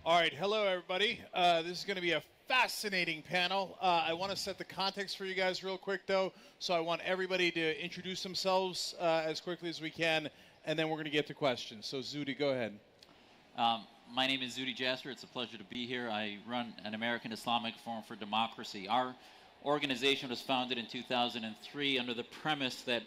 All right, hello everybody. This is going to be a fascinating panel. I want to set the context for you guys real quick though, so I want everybody to introduce themselves as quickly as we can, and then we're going to get to questions. So Zuhdi, go ahead. My name is Zuhdi Jasser. It's a pleasure to be here. I run an American Islamic Forum for Democracy. Our organization was founded in 2003 under the premise that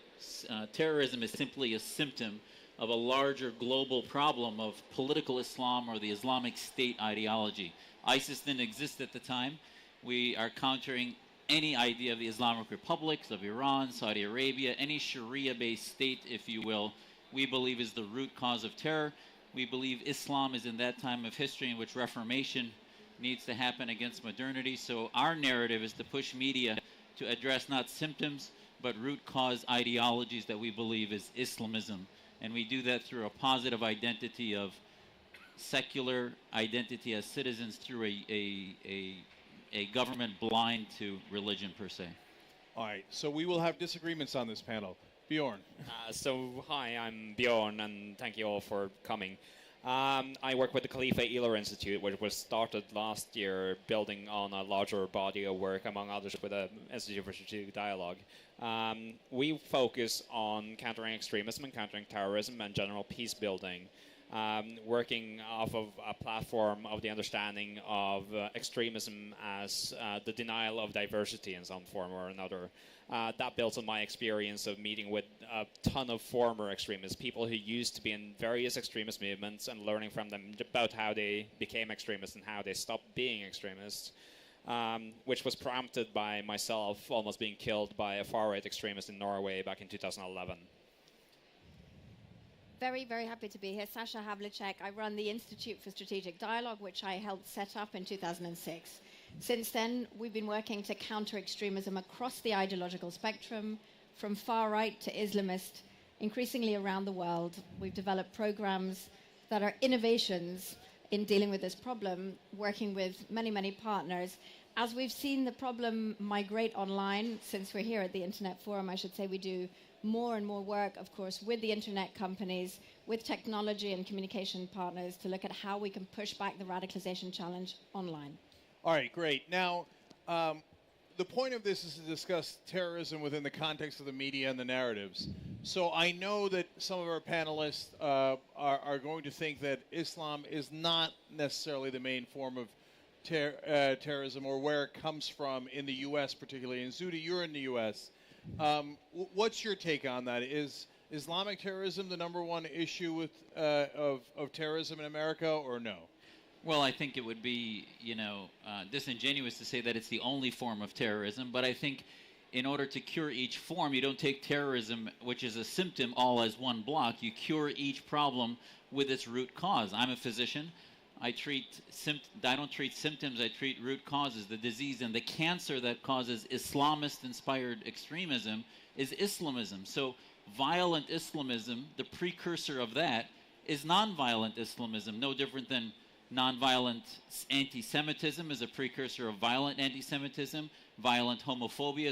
terrorism is simply a symptom of a larger global problem of political Islam or the Islamic State ideology. ISIS didn't exist at the time. We are countering any idea of the Islamic republics of Iran, Saudi Arabia, any Sharia-based state, if you will, we believe is the root cause of terror. We believe Islam is in that time of history in which Reformation needs to happen against modernity. So our narrative is to push media to address not symptoms, but root cause ideologies that we believe is Islamism. And we do that through a positive identity of secular identity as citizens through a government blind to religion per se. All right, so we will have disagreements on this panel. Bjorn. Hi, I'm Bjorn, and thank you all for coming. I work with the Khalifa Ihler Institute, which was started last year, building on a larger body of work, among others, with the Institute for Strategic Dialogue. We focus on countering extremism and countering terrorism and general peace building, working off of a platform of the understanding of extremism as the denial of diversity in some form or another. That builds on my experience of meeting with a ton of former extremists, people who used to be in various extremist movements, and learning from them about how they became extremists and how they stopped being extremists, which was prompted by myself almost being killed by a far-right extremist in Norway back in 2011. Very, very happy to be here. Sasha, Havlicek. I run the Institute for Strategic Dialogue, which I helped set up in 2006. Since then, we've been working to counter extremism across the ideological spectrum, from far right to Islamist, increasingly around the world. We've developed programs that are innovations in dealing with this problem, working with many, many partners. As we've seen the problem migrate online, since we're here at the Internet Forum, I should say we do more and more work, of course, with the internet companies, with technology and communication partners to look at how we can push back the radicalization challenge online. All right, great. Now, the point of this is to discuss terrorism within the context of the media and the narratives. So I know that some of our panelists are going to think that Islam is not necessarily the main form of terrorism, or where it comes from in the U.S. particularly. And Zuhdi, you're in the U.S. What's your take on that? Is Islamic terrorism the number one issue with of terrorism in America, or no? Well, I think it would be, disingenuous to say that it's the only form of terrorism, but I think in order to cure each form, you don't take terrorism, which is a symptom, all as one block. You cure each problem with its root cause. I'm a physician. I don't treat symptoms, I treat root causes. The disease and the cancer that causes Islamist-inspired extremism is Islamism. So violent Islamism, the precursor of that, is nonviolent Islamism, no different than nonviolent anti-Semitism is a precursor of violent anti-Semitism. Violent homophobia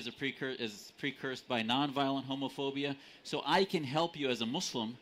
is precursed by nonviolent homophobia. So I can help you as a Muslim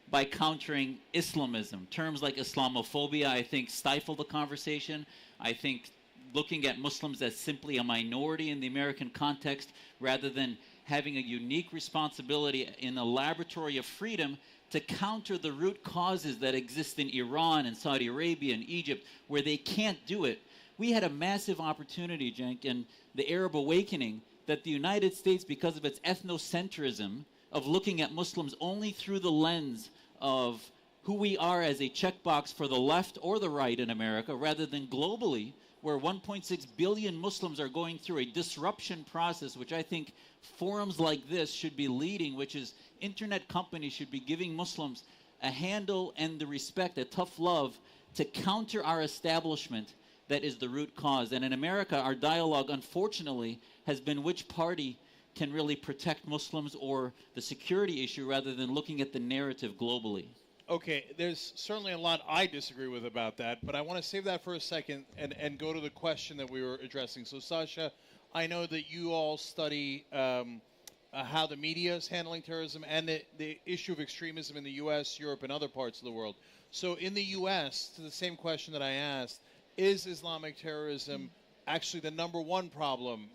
by countering Islamism. Terms like Islamophobia, I think, stifle the conversation. I think looking at Muslims as simply a minority in the American context, rather than having a unique responsibility in a laboratory of freedom to counter the root causes that exist in Iran and Saudi Arabia and Egypt, where they can't do it. We had a massive opportunity, Cenk, in the Arab awakening, that the United States, because of its ethnocentrism, of looking at Muslims only through the lens of who we are as a checkbox for the left or the right in America, rather than globally, where 1.6 billion Muslims are going through a disruption process, which I think forums like this should be leading, which is internet companies should be giving Muslims a handle and the respect, a tough love, to counter our establishment that is the root cause. And in America, our dialogue, unfortunately, has been which party can really protect Muslims or the security issue, rather than looking at the narrative globally. Okay, there's certainly a lot I disagree with about that, but I want to save that for a second and go to the question that we were addressing. So, Sasha, I know that you all study how the media is handling terrorism and the issue of extremism in the U.S., Europe, and other parts of the world. So in the U.S., to the same question that I asked, is Islamic terrorism actually the #1 problem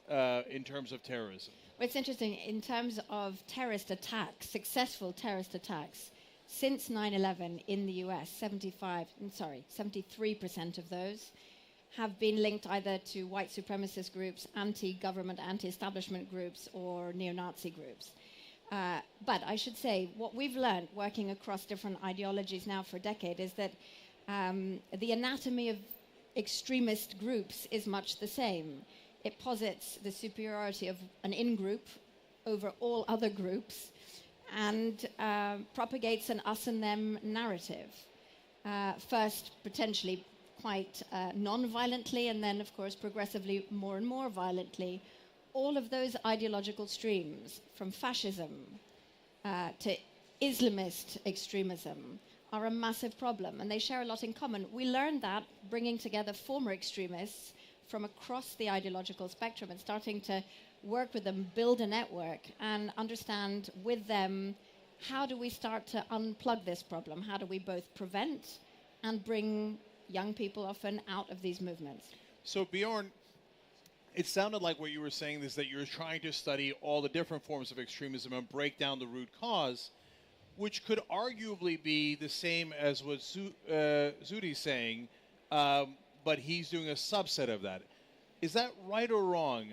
in terms of terrorism? Well, it's interesting. In terms of terrorist attacks, successful terrorist attacks, since 9/11 in the US, 73% of those have been linked either to white supremacist groups, anti-government, anti-establishment groups, or neo-Nazi groups. But I should say, what we've learned working across different ideologies now for a decade is that the anatomy of extremist groups is much the same. It posits the superiority of an in-group over all other groups and propagates an us and them narrative. First, potentially quite non-violently, and then, of course, progressively more and more violently. All of those ideological streams, from fascism to Islamist extremism, are a massive problem, and they share a lot in common. We learned that bringing together former extremists from across the ideological spectrum and starting to work with them, build a network, and understand with them, how do we start to unplug this problem? How do we both prevent and bring young people often out of these movements? So Bjorn, it sounded like what you were saying is that you're trying to study all the different forms of extremism and break down the root cause, which could arguably be the same as what Zuhdi's saying, but he's doing a subset of that. Is that right or wrong?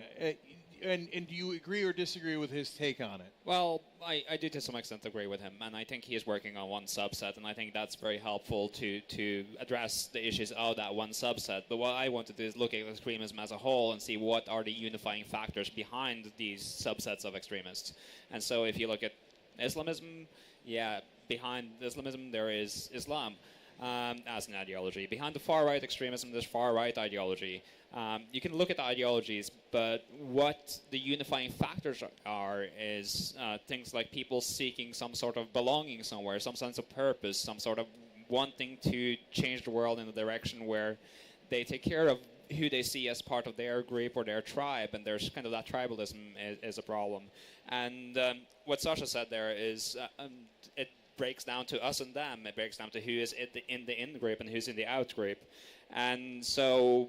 And do you agree or disagree with his take on it? Well, I do to some extent agree with him, and I think he is working on one subset, and I think that's very helpful to address the issues of that one subset. But what I want to do is look at extremism as a whole and see what are the unifying factors behind these subsets of extremists. And so if you look at Islamism, yeah, behind Islamism there is Islam as an ideology. Behind the far-right extremism, there's far-right ideology. You can look at the ideologies, but what the unifying factors are is things like people seeking some sort of belonging somewhere, some sense of purpose, some sort of wanting to change the world in a direction where they take care of who they see as part of their group or their tribe, and there's kind of that tribalism is a problem. And what Sasha said there is it breaks down to us and them. It breaks down to who is in the in-group and who's in the out-group. And so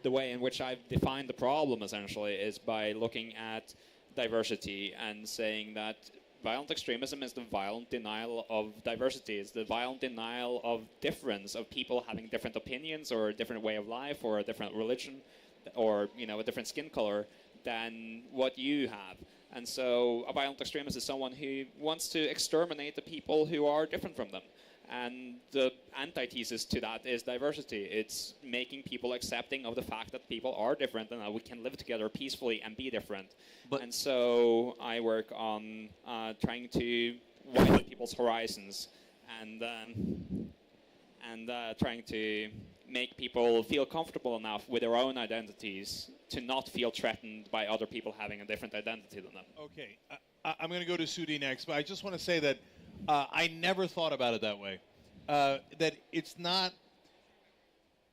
the way in which I've defined the problem, essentially, is by looking at diversity and saying that violent extremism is the violent denial of diversity. It's the violent denial of difference, of people having different opinions or a different way of life or a different religion or, you know, a different skin color than what you have. And so a violent extremist is someone who wants to exterminate the people who are different from them. And the antithesis to that is diversity. It's making people accepting of the fact that people are different and that we can live together peacefully and be different. And so I work on trying to widen people's horizons and trying to make people feel comfortable enough with their own identities to not feel threatened by other people having a different identity than them. Okay, I'm going to go to Zuhdi next, but I just want to say that I never thought about it that way. That it's not,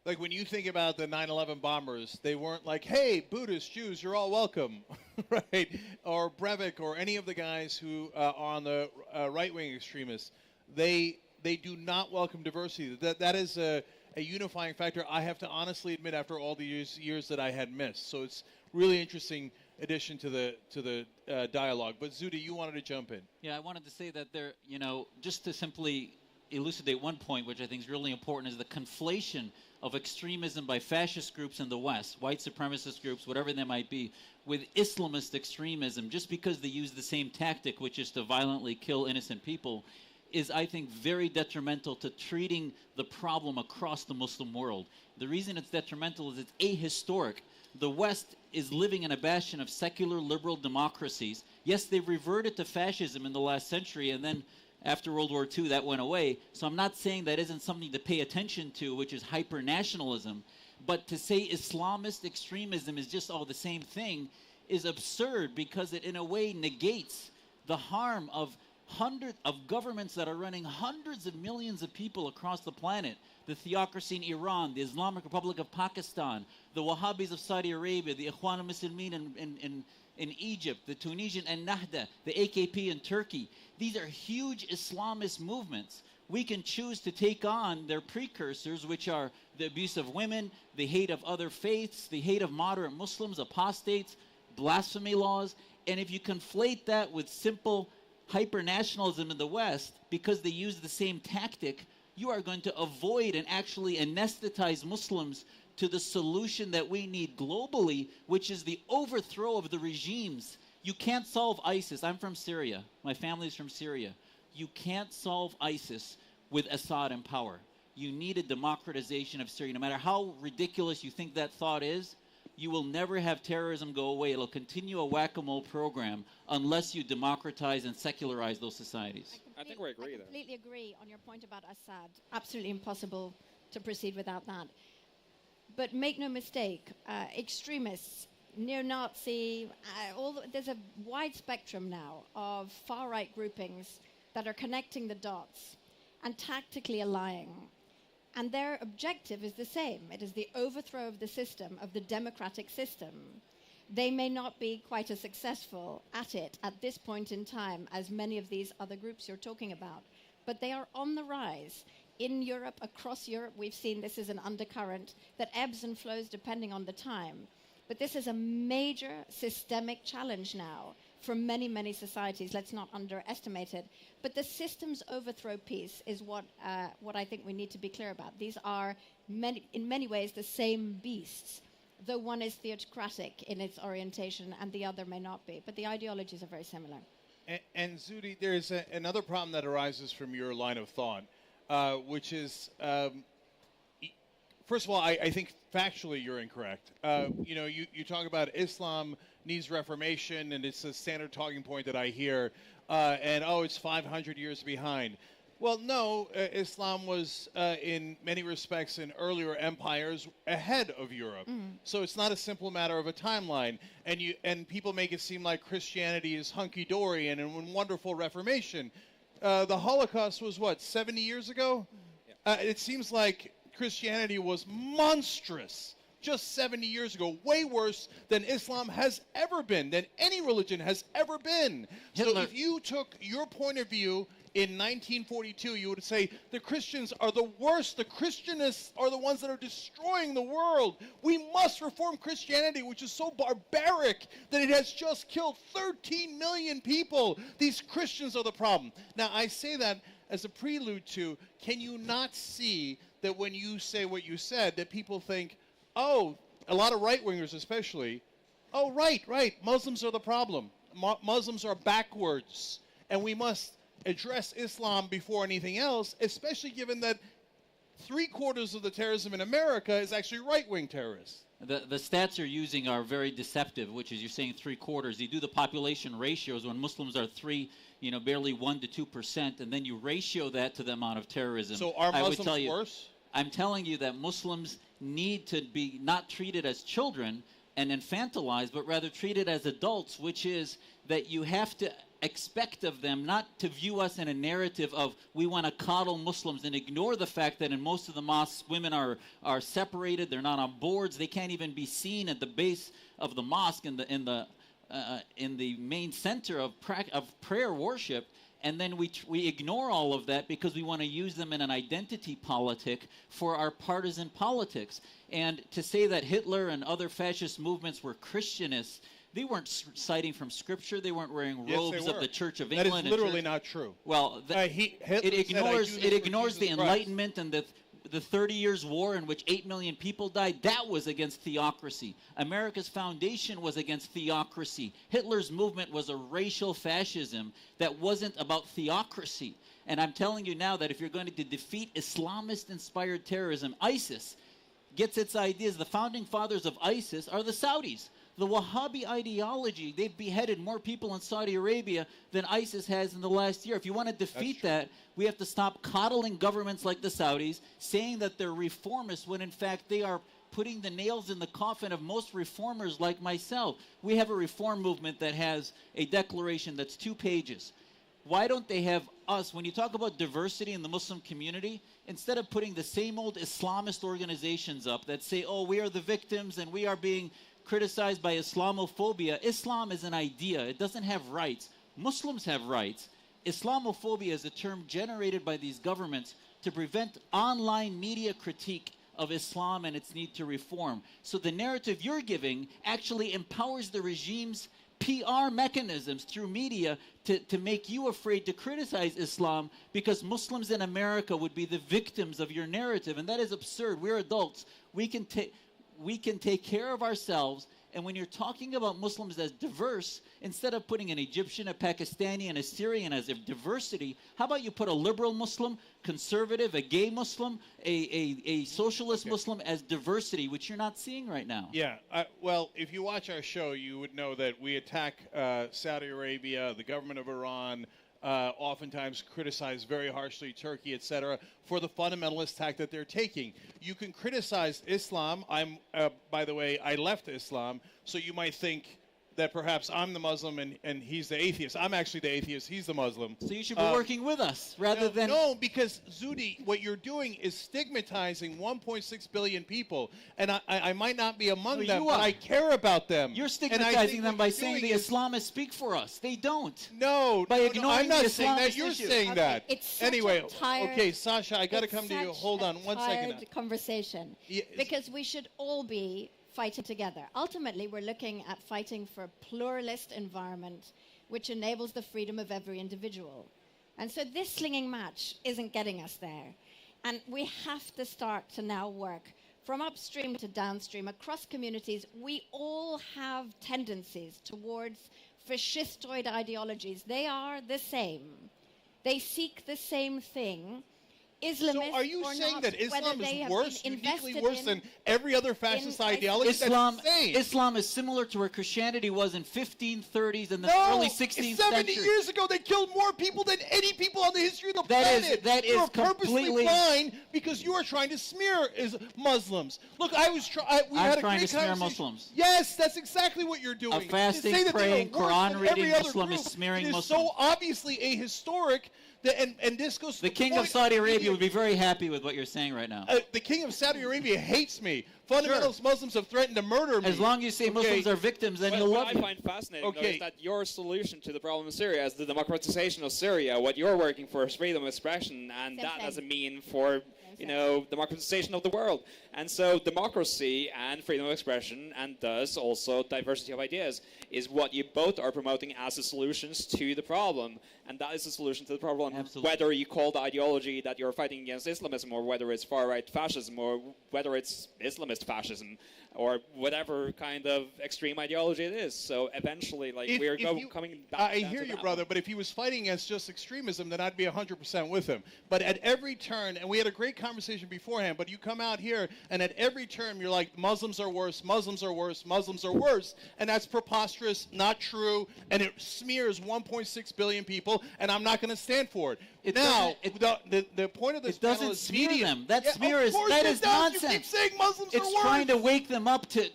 like when you think about the 9/11 bombers, they weren't like, hey, Buddhists, Jews, you're all welcome, right? Or Breivik or any of the guys who are on the right-wing extremists. They do not welcome diversity. That is a unifying factor, I have to honestly admit, after all the years that I had missed. So it's really interesting addition to the dialogue. But Zuhdi, you wanted to jump in. Yeah, I wanted to say that there, you know, just to simply elucidate one point, which I think is really important, is the conflation of extremism by fascist groups in the West, white supremacist groups, whatever they might be, with Islamist extremism, just because they use the same tactic, which is to violently kill innocent people, is, I think, very detrimental to treating the problem across the Muslim world. The reason it's detrimental is it's ahistoric. The West is living in a bastion of secular liberal democracies. Yes, they've reverted to fascism in the last century, and then after World War II, that went away. So I'm not saying that isn't something to pay attention to, which is hyper-nationalism. But to say Islamist extremism is just all the same thing is absurd, because it, in a way, negates the harm of hundreds of governments that are running hundreds of millions of people across the planet. The theocracy in Iran, the Islamic Republic of Pakistan, the Wahhabis of Saudi Arabia, the Ikhwan al-Muslimin in Egypt, the Tunisian Ennahda, the AKP in Turkey. These are huge Islamist movements we can choose to take on their precursors, which are the abuse of women, the hate of other faiths, the hate of moderate Muslims, apostates, blasphemy laws. And if you conflate that with simple hyper-nationalism in the West, because they use the same tactic, you are going to avoid and actually anesthetize Muslims to the solution that we need globally, which is the overthrow of the regimes. You can't solve ISIS. I'm from Syria. My family's from Syria. You can't solve ISIS with Assad in power. You need a democratization of Syria. No matter how ridiculous you think that thought is, you will never have terrorism go away. It'll continue a whack-a-mole program unless you democratize and secularize those societies. I think we agree I completely agree on your point about Assad. Absolutely impossible to proceed without that. But make no mistake, extremists, neo-Nazi, there's a wide spectrum now of far-right groupings that are connecting the dots and tactically allying. And their objective is the same. It is the overthrow of the system, of the democratic system. They may not be quite as successful at it at this point in time as many of these other groups you're talking about, but they are on the rise. In Europe, across Europe, we've seen this is an undercurrent that ebbs and flows depending on the time. But this is a major systemic challenge now for many, many societies. Let's not underestimate it. But the systems overthrow piece is what I think we need to be clear about. These are, in many ways, the same beasts, though one is theocratic in its orientation and the other may not be. But the ideologies are very similar. And Zuhdi, there's another problem that arises from your line of thought, which is, first of all, I think factually you're incorrect. You talk about Islam needs reformation, and it's a standard talking point that I hear, it's 500 years behind. Well, no, Islam was, in many respects, in earlier empires ahead of Europe. So it's not a simple matter of a timeline. And people make it seem like Christianity is hunky-dory and a wonderful reformation. The Holocaust was, 70 years ago? Yeah. It seems like Christianity was monstrous just 70 years ago, way worse than Islam has ever been, than any religion has ever been. Hitler. So if you took your point of view in 1942, you would say the Christians are the worst. The Christianists are the ones that are destroying the world. We must reform Christianity, which is so barbaric that it has just killed 13 million people. These Christians are the problem. Now, I say that as a prelude to, can you not see that when you say what you said, that people think, oh, a lot of right-wingers especially, oh, right, Muslims are the problem. Muslims are backwards, and we must address Islam before anything else, especially given that 3/4 of the terrorism in America is actually right-wing terrorists. The stats you're using are very deceptive, which is you're saying 3/4. You do the population ratios when Muslims are barely 1 to 2%, and then you ratio that to the amount of terrorism. So are Muslims worse? I'm telling you that Muslims need to be not treated as children and infantilized, but rather treated as adults, which is that you have to expect of them not to view us in a narrative of we want to coddle Muslims and ignore the fact that in most of the mosques women are separated, they're not on boards, they can't even be seen at the base of the mosque in the main center of prayer worship. And then we ignore all of that because we want to use them in an identity politic for our partisan politics. And to say that Hitler and other fascist movements were Christianists, they weren't citing from Scripture. They weren't wearing robes of the Church of England. That is literally not true. Well, it ignores the Enlightenment and the 30 Years' War in which 8 million people died. That was against theocracy. America's foundation was against theocracy. Hitler's movement was a racial fascism that wasn't about theocracy. And I'm telling you now that if you're going to defeat Islamist-inspired terrorism, ISIS gets its ideas. The founding fathers of ISIS are the Saudis. The Wahhabi ideology, they've beheaded more people in Saudi Arabia than ISIS has in the last year. If you want to defeat that, we have to stop coddling governments like the Saudis, saying that they're reformists when in fact they are putting the nails in the coffin of most reformers like myself. We have a reform movement that has a declaration that's 2 pages. Why don't they have us, when you talk about diversity in the Muslim community, instead of putting the same old Islamist organizations up that say, oh, we are the victims and we are being criticized by Islamophobia. Islam is an idea. It doesn't have rights. Muslims have rights. Islamophobia is a term generated by these governments to prevent online media critique of Islam and its need to reform. So the narrative you're giving actually empowers the regime's PR mechanisms through media to make you afraid to criticize Islam because Muslims in America would be the victims of your narrative. And that is absurd. We're adults. We can take care of ourselves. And when you're talking about Muslims as diverse, instead of putting an Egyptian, a Pakistani, and a Syrian as a diversity, how about you put a liberal Muslim, conservative, a gay Muslim, a socialist Muslim as diversity, which you're not seeing right now? Yeah. Well, if you watch our show, you would know that we attack Saudi Arabia, the government of Iran, oftentimes criticize very harshly Turkey, etc., for the fundamentalist tack that they're taking. You can criticize Islam. By the way, I left Islam, so you might think that perhaps I'm the Muslim and he's the atheist. I'm actually the atheist. He's the Muslim. So you should be working with us rather than... No, because, Zuhdi, what you're doing is stigmatizing 1.6 billion people. And I might not be among them, but I care about them. You're stigmatizing them by saying the Islamists speak for us. They don't. No, by ignoring I'm not the saying that. Islamist You're issue. saying that. It's anyway, tired, okay, Sasha, I got to come to you. Hold on one second. Conversation. Because we should all be fighting together. Ultimately, we're looking at fighting for a pluralist environment which enables the freedom of every individual. And so this slinging match isn't getting us there. And we have to start to now work from upstream to downstream across communities. We all have tendencies towards fascistoid ideologies. They are the same. They seek the same thing. Islamists, so are you saying not, that Islam is worse, uniquely worse in, than every other fascist ideology? Islam is similar to where Christianity was in 1530s and the early 16th 70 century. years ago, they killed more people than any people on the history of the planet. That you is are purposely completely blind because you are trying to smear Muslims. Look, we had a trying great to smear conversation. Muslims. Yes, that's exactly what you're doing. A fasting, praying, Quran-reading Muslim is smearing Muslims. It is so obviously ahistoric. And this goes to the king of Saudi Arabia would be very happy with what you're saying right now. The king of Saudi Arabia hates me. Fundamentalist Muslims have threatened to murder me. As long as you say Muslims are victims, then he'll love you. What I find fascinating though, is that your solution to the problem in Syria is the democratization of Syria. What you're working for is freedom of expression, and that as a mean for democratization of the world. And so democracy and freedom of expression, and thus also diversity of ideas, is what you both are promoting as the solutions to the problem. And that is the solution to the problem. Absolutely. Whether you call the ideology that you're fighting against Islamism, or whether it's far-right fascism, or whether it's Islamist fascism, or whatever kind of extreme ideology it is. So eventually, we're coming back. I hear you, brother, but if he was fighting against just extremism, then I'd be 100% with him. But at every turn, and we had a great conversation beforehand, but you come out here, and at every turn, you're like, Muslims are worse, Muslims are worse, Muslims are worse. And that's preposterous, not true, and it smears 1.6 billion people, and I'm not going to stand for it. The point of this panel is media. Them. That smear is nonsense. You keep saying Muslims are worse. It's trying to wake them up to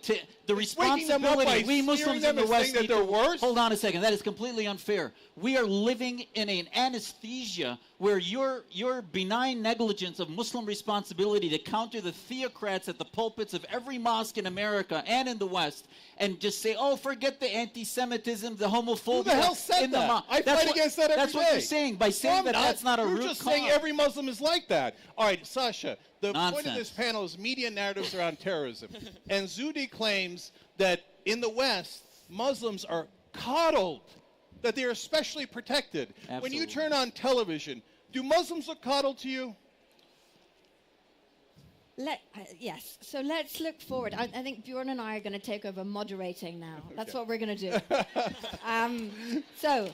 the responsibility. We Muslims in the West need to... Hold on a second. That is completely unfair. We are living in an anesthesia where your benign negligence of Muslim responsibility to counter the theocrats at the pulpits of every mosque in America and in the West and just say, oh, forget the anti-Semitism, the homophobia. Who the hell said that? I fight against that every day. That's what you're saying. By saying that's not a root cause. You're just saying every Muslim is like that. All right, Sasha, the point of this panel is media narratives around terrorism. And Zuhdi claims that in the West, Muslims are coddled, that they are especially protected. Absolutely. When you turn on television, do Muslims look coddled to you? Yes. So let's look forward. I think Bjorn and I are going to take over moderating now. Okay. That's what we're going to do. So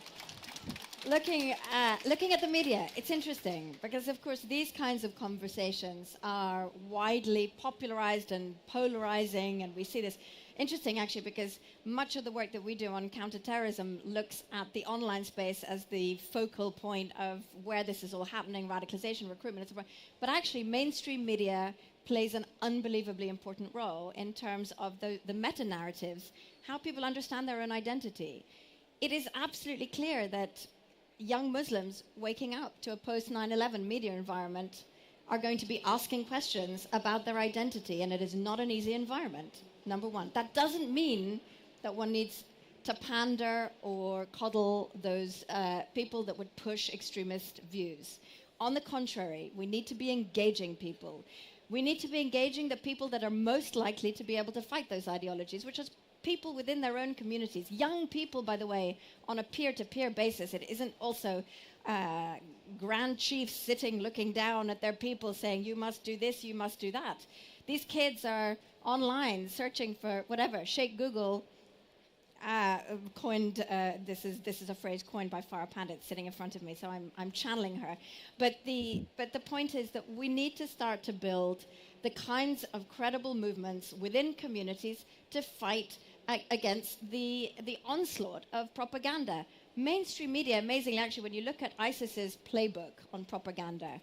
looking at the media, it's interesting because, of course, these kinds of conversations are widely popularized and polarizing, and we see this. Interesting, actually, because much of the work that we do on counterterrorism looks at the online space as the focal point of where this is all happening, radicalization, recruitment, and so forth. But actually, mainstream media plays an unbelievably important role in terms of the meta-narratives, how people understand their own identity. It is absolutely clear that young Muslims waking up to a post-9/11 media environment are going to be asking questions about their identity, and it is not an easy environment. Number one. That doesn't mean that one needs to pander or coddle those people that would push extremist views. On the contrary, we need to be engaging people. We need to be engaging the people that are most likely to be able to fight those ideologies, which is people within their own communities. Young people, by the way, on a peer-to-peer basis. It isn't also grand chiefs sitting looking down at their people saying, you must do this, you must do that. These kids are online searching for whatever. Sheikh Google coined, this is a phrase coined by Farah Pandit sitting in front of me, so I'm channeling her. But the point is that we need to start to build the kinds of credible movements within communities to fight against the onslaught of propaganda. Mainstream media, amazingly, actually, when you look at ISIS's playbook on propaganda,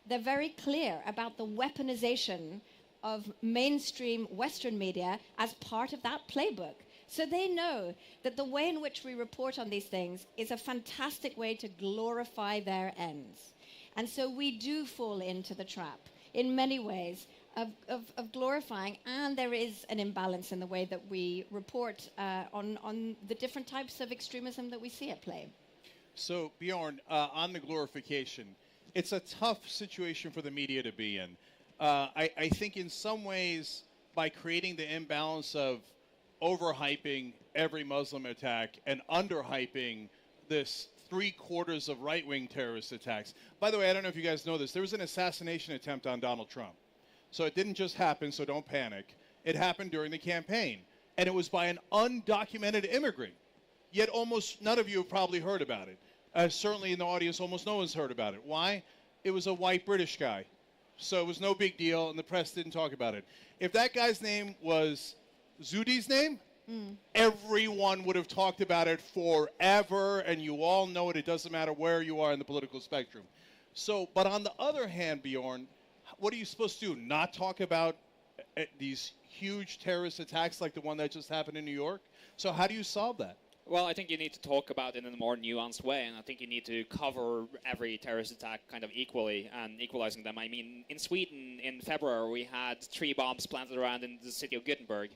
they're very clear about the weaponization of mainstream Western media as part of that playbook. So they know that the way in which we report on these things is a fantastic way to glorify their ends. And so we do fall into the trap in many ways of glorifying, and there is an imbalance in the way that we report on the different types of extremism that we see at play. So, Bjorn, on the glorification, it's a tough situation for the media to be in. I think in some ways, by creating the imbalance of overhyping every Muslim attack and underhyping this 3/4 of right-wing terrorist attacks. By the way, I don't know if you guys know this. There was an assassination attempt on Donald Trump. So it didn't just happen, so don't panic. It happened during the campaign. And it was by an undocumented immigrant. Yet almost none of you have probably heard about it. Certainly in the audience, almost no one's heard about it. Why? It was a white British guy. So it was no big deal, and the press didn't talk about it. If that guy's name was Zuhdi's name, everyone would have talked about it forever, and you all know it. It doesn't matter where you are in the political spectrum. So, but on the other hand, Bjorn, what are you supposed to do? Not talk about these huge terrorist attacks like the one that just happened in New York? So how do you solve that? Well, I think you need to talk about it in a more nuanced way, and I think you need to cover every terrorist attack kind of equally and equalizing them. I mean, in Sweden, in February, we had 3 bombs planted around in the city of Gothenburg,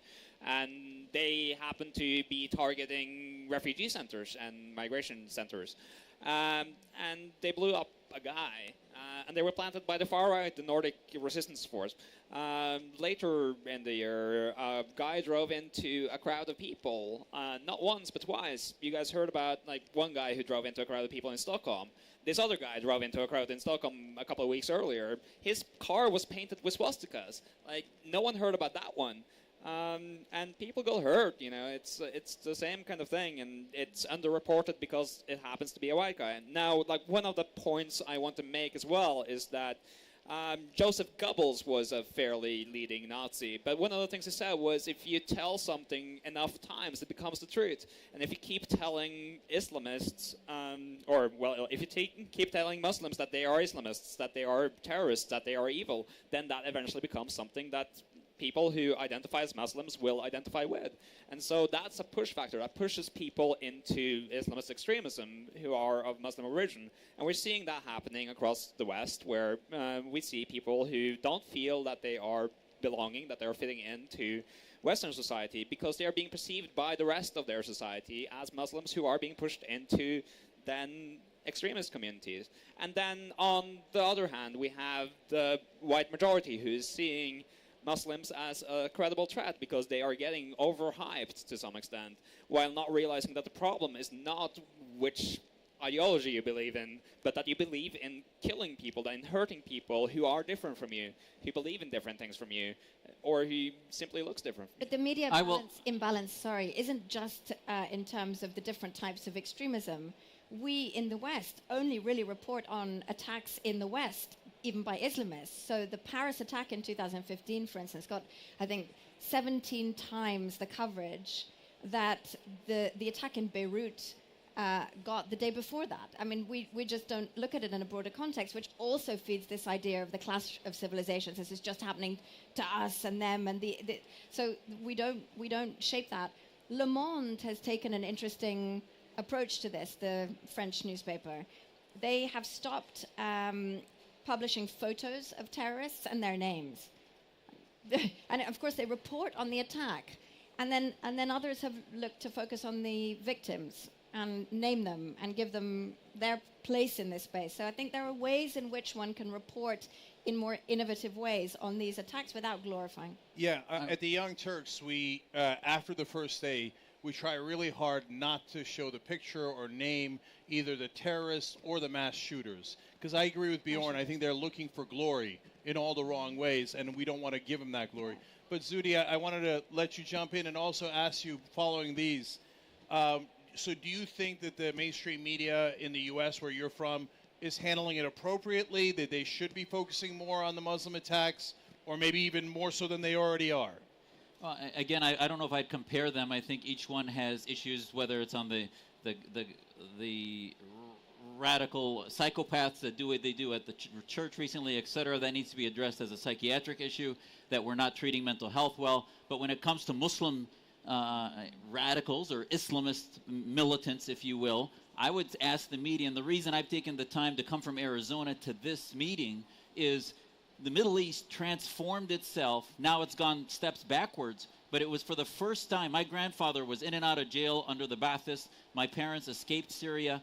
and they happened to be targeting refugee centers and migration centers. And they blew up a guy, and they were planted by the far right, the Nordic Resistance Force. Later in the year, a guy drove into a crowd of people, not once but twice. You guys heard about like one guy who drove into a crowd of people in Stockholm. This other guy drove into a crowd in Stockholm a couple of weeks earlier. His car was painted with swastikas. Like, no one heard about that one. And people got hurt, you know, it's the same kind of thing, and it's underreported because it happens to be a white guy. Now, like, one of the points I want to make as well is that Joseph Goebbels was a fairly leading Nazi, but one of the things he said was if you tell something enough times, it becomes the truth. And if you keep telling Islamists, if you keep telling Muslims that they are Islamists, that they are terrorists, that they are evil, then that eventually becomes something that people who identify as Muslims will identify with. And so that's a push factor that pushes people into Islamist extremism who are of Muslim origin. And we're seeing that happening across the West, where we see people who don't feel that they are belonging, that they're fitting into Western society, because they are being perceived by the rest of their society as Muslims who are being pushed into then extremist communities. And then on the other hand, we have the white majority who is seeing Muslims as a credible threat because they are getting overhyped to some extent, while not realizing that the problem is not which ideology you believe in, but that you believe in killing people and hurting people who are different from you, who believe in different things from you, or who simply looks different. But the media imbalance, isn't just in terms of the different types of extremism. We in the West only really report on attacks in the West, even by Islamists. So the Paris attack in 2015, for instance, got, I think, 17 times the coverage that the attack in Beirut got the day before that. I mean, we just don't look at it in a broader context, which also feeds this idea of the clash of civilizations. This is just happening to us and them, and so we don't shape that. Le Monde has taken an interesting approach to this, the French newspaper. They have stopped publishing photos of terrorists and their names. And of course they report on the attack. And then others have looked to focus on the victims and name them and give them their place in this space. So I think there are ways in which one can report in more innovative ways on these attacks without glorifying. Yeah, at the Young Turks, we after the first day, we try really hard not to show the picture or name either the terrorists or the mass shooters. Because I agree with Bjorn, I think they're looking for glory in all the wrong ways, and we don't want to give them that glory. But Zuhdi, I wanted to let you jump in and also ask you, following these, so do you think that the mainstream media in the U.S., where you're from, is handling it appropriately, that they should be focusing more on the Muslim attacks, or maybe even more so than they already are? Well, again, I don't know if I'd compare them. I think each one has issues, whether it's on the radical psychopaths that do what they do at the church recently, et cetera. That needs to be addressed as a psychiatric issue, that we're not treating mental health well. But when it comes to Muslim radicals or Islamist militants, if you will, I would ask the media, and the reason I've taken the time to come from Arizona to this meeting is the Middle East transformed itself. Now it's gone steps backwards, but it was for the first time. My grandfather was in and out of jail under the Ba'athist. My parents escaped Syria.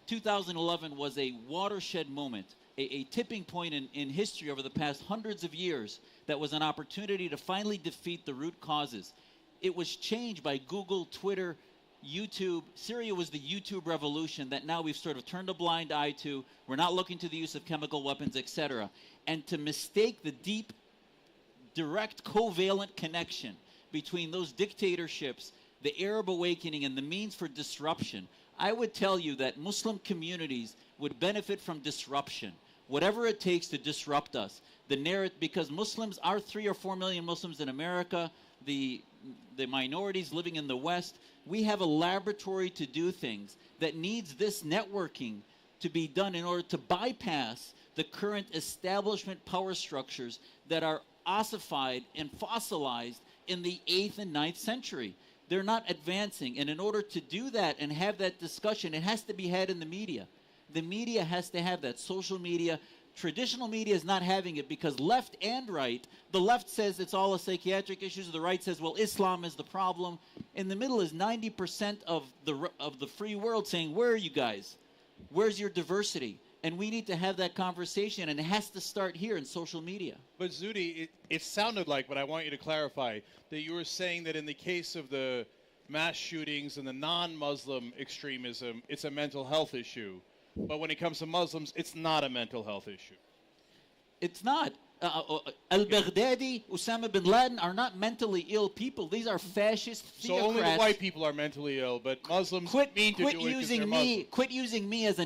2011 was a watershed moment, a tipping point in history over the past hundreds of years that was an opportunity to finally defeat the root causes. It was changed by Google, Twitter, YouTube. Syria was the YouTube revolution that now we've sort of turned a blind eye to. We're not looking to the use of chemical weapons, etc. And to mistake the deep, direct, covalent connection between those dictatorships, the Arab awakening, and the means for disruption, I would tell you that Muslim communities would benefit from disruption, whatever it takes to disrupt us. The narrative, because Muslims are 3 or 4 million Muslims in America, the minorities living in the West, we have a laboratory to do things that needs this networking to be done in order to bypass the current establishment power structures that are ossified and fossilized in the 8th and 9th century. They're not advancing. And in order to do that and have that discussion, it has to be had in the media. The media has to have that. Social media. Traditional media is not having it because left and right, the left says it's all a psychiatric issue, the right says, well, Islam is the problem. In the middle is 90% of the free world saying, where are you guys? Where's your diversity? And we need to have that conversation, and it has to start here in social media. But Zuhdi, it sounded like, but I want you to clarify, that you were saying that in the case of the mass shootings and the non-Muslim extremism, it's a mental health issue. But when it comes to Muslims, it's not a mental health issue. It's not. Al-Baghdadi, Osama bin Laden are not mentally ill people. These are fascist theocrats. So only the white people are mentally ill, but Muslims mean to do it because they're Muslims. Quit using me as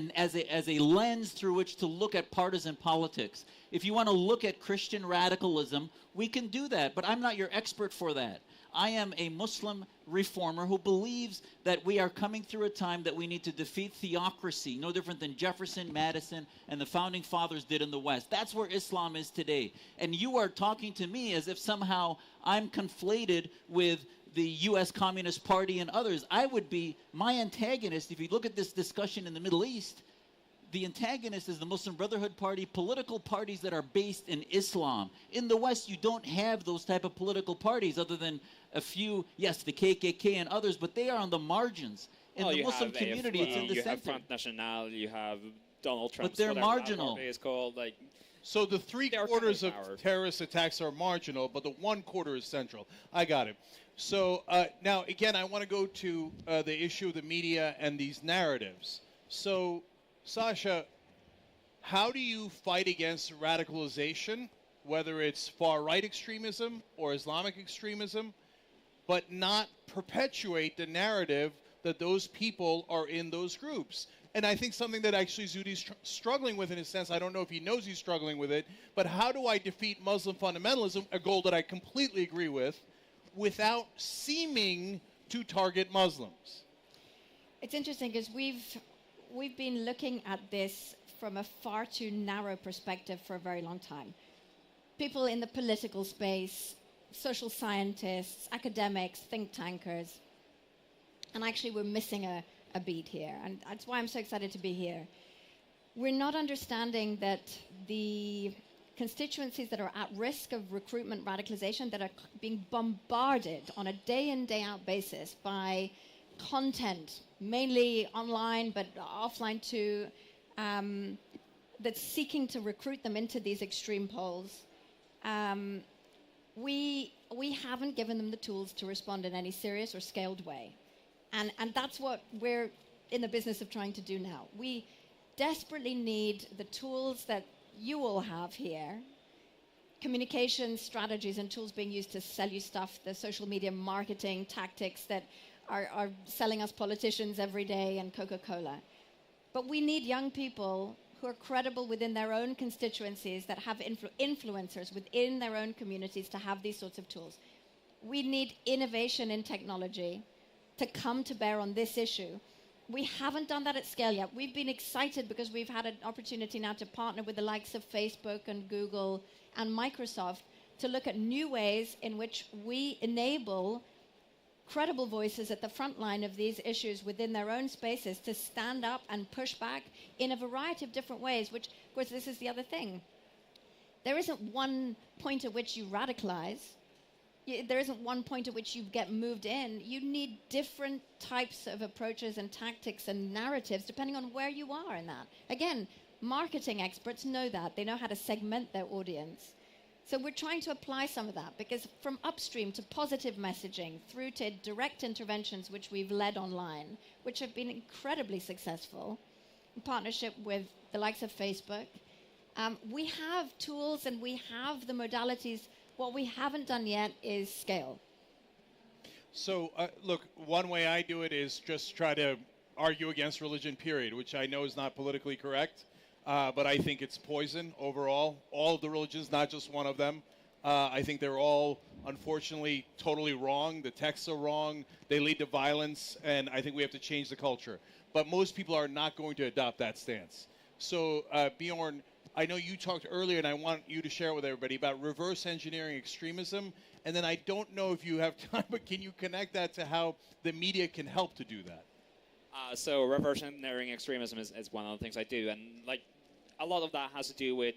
a lens through which to look at partisan politics. If you want to look at Christian radicalism, we can do that, but I'm not your expert for that. I am a Muslim reformer who believes that we are coming through a time that we need to defeat theocracy, no different than Jefferson, Madison, and the founding fathers did in the West. That's where Islam is today. And you are talking to me as if somehow I'm conflated with the U.S. Communist Party and others. I would be my antagonist. If you look at this discussion in the Middle East, the antagonist is the Muslim Brotherhood Party, political parties that are based in Islam. In the West, you don't have those type of political parties other than a few, yes, the KKK and others, but they are on the margins. In the Muslim community, it's in the center. You have Front National, you have Donald Trump. But they're marginal. It's called, like, so the 3/4 of terrorist attacks are marginal, but the 1/4 is central. I got it. So now, again, I want to go to the issue of the media and these narratives. So, Sasha, how do you fight against radicalization, whether it's far-right extremism or Islamic extremism, but not perpetuate the narrative that those people are in those groups? And I think something that actually Zuhdi's struggling with in a sense, I don't know if he knows he's struggling with it, but how do I defeat Muslim fundamentalism, a goal that I completely agree with, without seeming to target Muslims? It's interesting because we've been looking at this from a far too narrow perspective for a very long time. People in the political space, social scientists, academics, think tankers, and actually we're missing a beat here, and that's why I'm so excited to be here. We're not understanding that the constituencies that are at risk of recruitment radicalization, that are being bombarded on a day in, day out basis by content, mainly online but offline too, that's seeking to recruit them into these extreme poles. We haven't given them the tools to respond in any serious or scaled way. And that's what we're in the business of trying to do now. We desperately need the tools that you all have here, communication strategies and tools being used to sell you stuff, the social media marketing tactics that are selling us politicians every day and Coca-Cola. But we need young people who are credible within their own constituencies, that have influencers within their own communities to have these sorts of tools. We need innovation in technology to come to bear on this issue. We haven't done that at scale yet. We've been excited because we've had an opportunity now to partner with the likes of Facebook and Google and Microsoft to look at new ways in which we enable credible voices at the front line of these issues within their own spaces to stand up and push back in a variety of different ways, which, of course, this is the other thing. There isn't one point at which you radicalize. There isn't one point at which you get moved in. You need different types of approaches and tactics and narratives depending on where you are in that. Again, marketing experts know that. They know how to segment their audience. So we're trying to apply some of that, because from upstream to positive messaging through to direct interventions, which we've led online, which have been incredibly successful in partnership with the likes of Facebook, we have tools and we have the modalities. What we haven't done yet is scale. So, look, one way I do it is just try to argue against religion, period, which I know is not politically correct. But I think it's poison overall. All of the religions, not just one of them. I think they're all, unfortunately, totally wrong. The texts are wrong. They lead to violence, and I think we have to change the culture. But most people are not going to adopt that stance. So, Bjorn, I know you talked earlier, and I want you to share with everybody about reverse engineering extremism. And then I don't know if you have time, but can you connect that to how the media can help to do that? So reverse engineering extremism is one of the things I do, and like a lot of that has to do with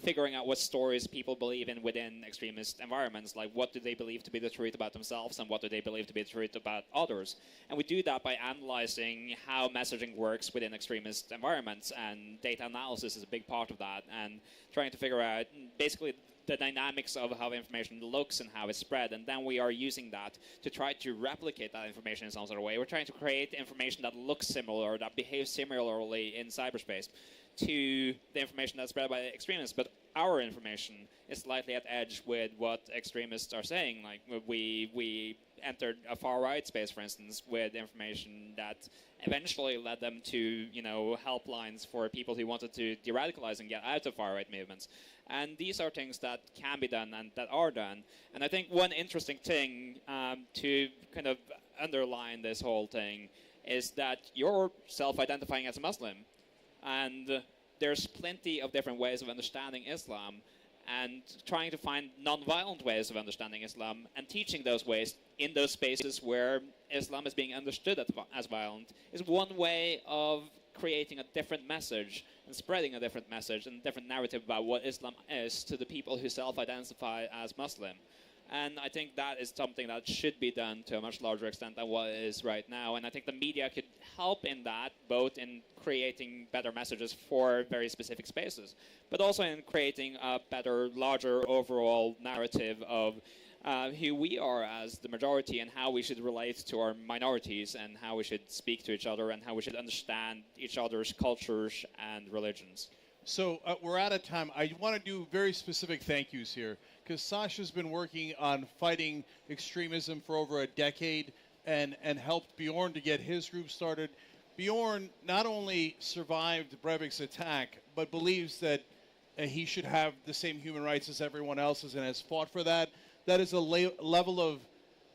figuring out what stories people believe in within extremist environments. Like, what do they believe to be the truth about themselves, and what do they believe to be the truth about others? And we do that by analyzing how messaging works within extremist environments, and data analysis is a big part of that, and trying to figure out basically the dynamics of how information looks and how it's spread, and then we are using that to try to replicate that information in some sort of way. We're trying to create information that looks similar, that behaves similarly in cyberspace to the information that's spread by extremists, but our information is slightly at edge with what extremists are saying. Like, we entered a far-right space, for instance, with information that eventually led them to, you know, helplines for people who wanted to de-radicalize and get out of far-right movements. And these are things that can be done and that are done. And I think one interesting thing to kind of underline this whole thing is that you're self-identifying as a Muslim. And there's plenty of different ways of understanding Islam, and trying to find non-violent ways of understanding Islam and teaching those ways in those spaces where Islam is being understood as violent is one way of creating a different message and spreading a different message and a different narrative about what Islam is to the people who self-identify as Muslim. And I think that is something that should be done to a much larger extent than what it is right now. And I think the media could help in that, both in creating better messages for very specific spaces, but also in creating a better, larger overall narrative of who we are as the majority and how we should relate to our minorities and how we should speak to each other and how we should understand each other's cultures and religions. So we're out of time. I want to do very specific thank yous here, because Sasha's been working on fighting extremism for over a decade and helped Bjorn to get his group started. Bjorn not only survived Breivik's attack, but believes that he should have the same human rights as everyone else's and has fought for that. That is a level of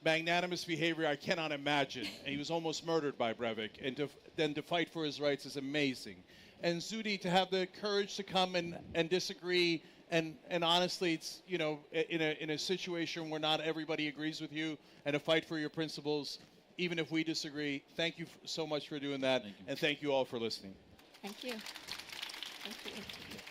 magnanimous behavior I cannot imagine. And he was almost murdered by Breivik, and then to fight for his rights is amazing. And Zuhdi, to have the courage to come and disagree, and honestly, it's, you know, in a situation where not everybody agrees with you, and to fight for your principles, even if we disagree. Thank you so much for doing that, and thank you all for listening. Thank you. Thank you.